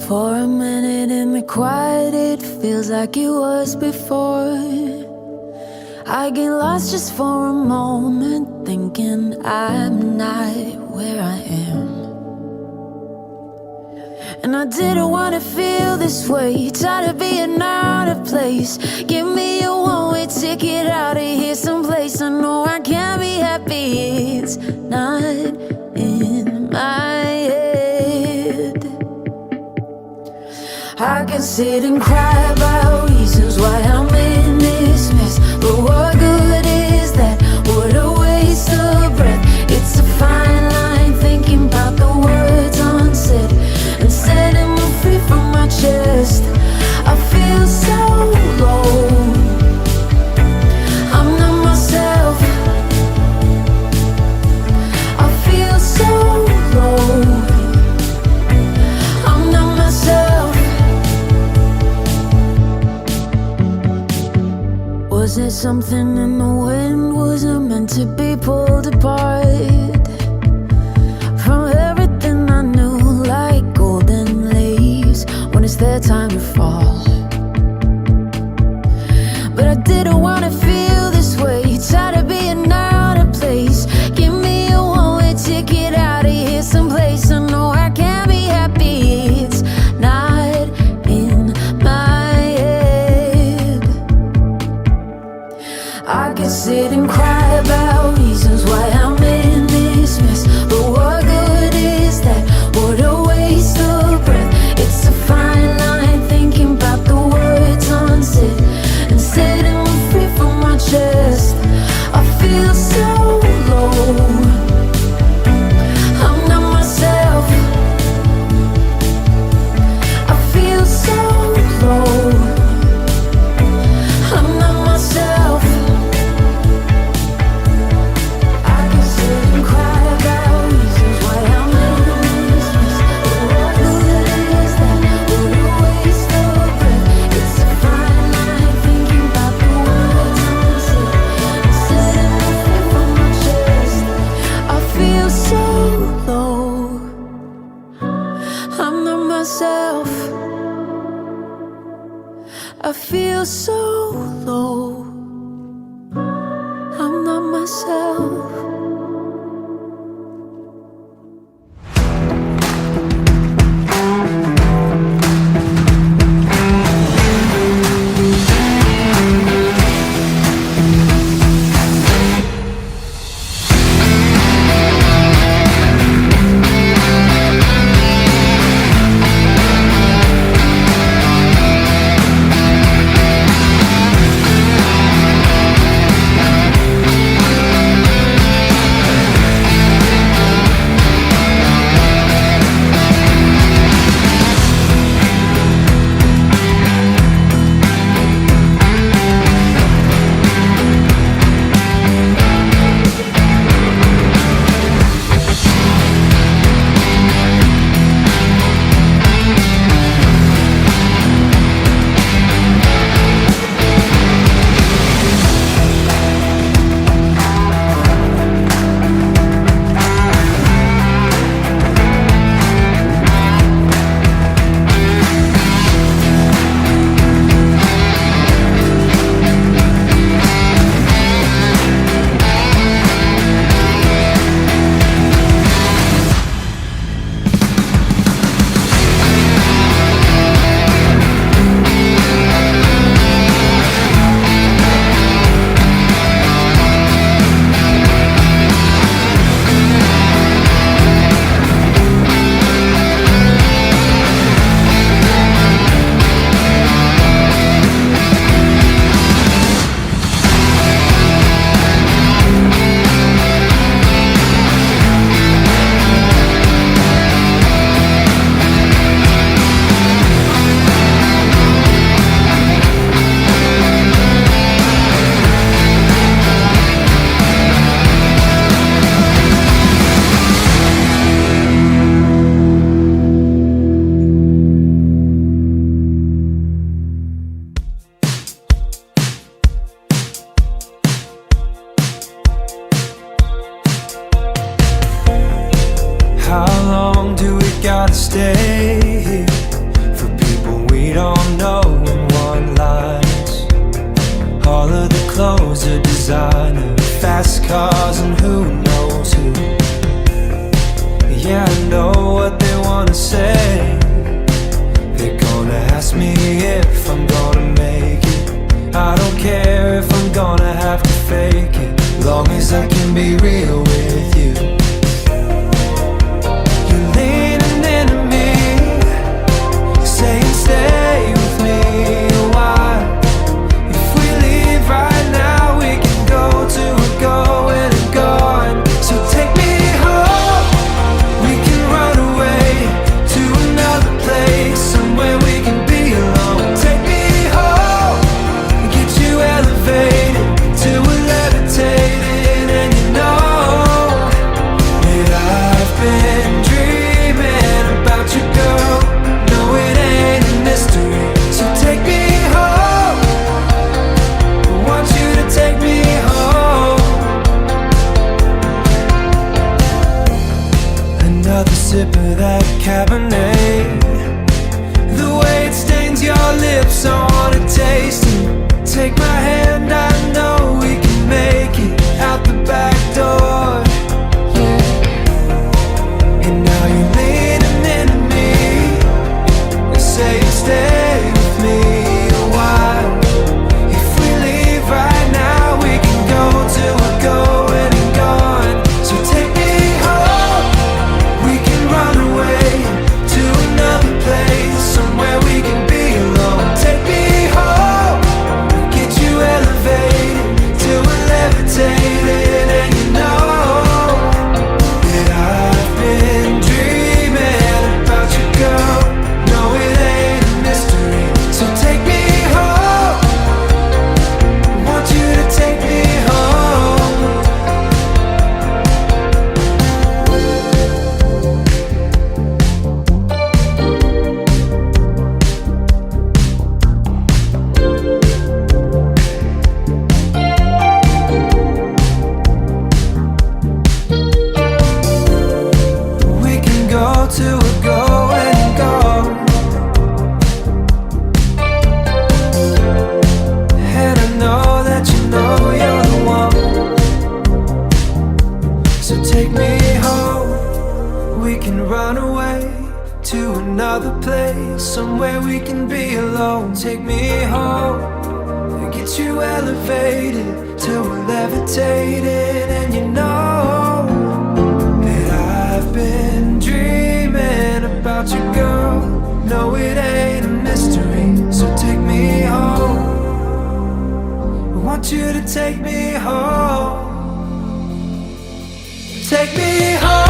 For a minute in the quiet, it feels like it was before. I get lost just for a moment, thinking I'm not where I am. And I didn't wanna feel this way, tired of being out of place. Give me a one-way ticket out of here someplace. I know I can't be happy, it's not in my head. I can sit and cry about reasons why I'm in this mess, but what good is that? What a waste of breath. It's a fine line, thinking about the words unsaid and setting me free from my chest. I feel so low, I'm not myself. I feel so low, I'm not myself. Was it something in the wind? Was it meant to be pulled apart from everything I knew, like golden leaves when it's their time to fall? But I didn't wanna feel this way, tired of being out of place. Give me a one-way ticket out of here someplace. I know I can't be happy, it's not in my head. I can sit and cry about reasons why I'm in this mess, but what good is that? What a waste of breath. It's a fine line, thinking about the words unsaid and setting me free from my chest. I feel so low, I'm not myself. I feel so low, I'm not myself. I can sit and cry about reasons why I'm in this mess, but what good is that? What a waste of breath. It's a fine line, thinking about the words unsaid and setting me free from my chest. I feel so low, I'm not myself. I feel so low, I'm not myself. How long do we gotta stay here? don't know in one-liners. All of the clothes are designer, fast cars and who knows who. Yeah, I know what they wanna say. They're gonna ask me if I'm gonna make it. I don't care if I'm gonna have to fake it, long as I can be real with you. You're leaning into me, saying stay with me a while. If we leave right now, we can go to a going and gone. So take me home, we can run away to another place, somewhere we can be alone. Take me home, get you elevated till we're levitating. And you know that I've been dreaming about you, girl. No, it ain't a mystery. So take me home, I want you to take me home. Another sip of that Cabernet, the way it stains your lips, I wanna taste it. Take my hand, I know we can make it out the back door, yeah. And now you're leaning into me, and saying stay with me a while. If we leave right now, we can go till we're going and gone. So take me home, we can run away to another place, somewhere we can be alone. Take me home, get you elevated till we're levitating. And you know that I've been dreaming about you, girl. No, it ain't a mystery. So take me home, I want you to take me home. We can go to a go and go, and I know that you know you're the one. So take me home, we can run away to another place, somewhere we can be alone. Take me home, get you elevated till we're levitating. And you know that I've been dreaming about you, girl. No, it ain't a mystery. So take me home, I want you to take me home. Take me home.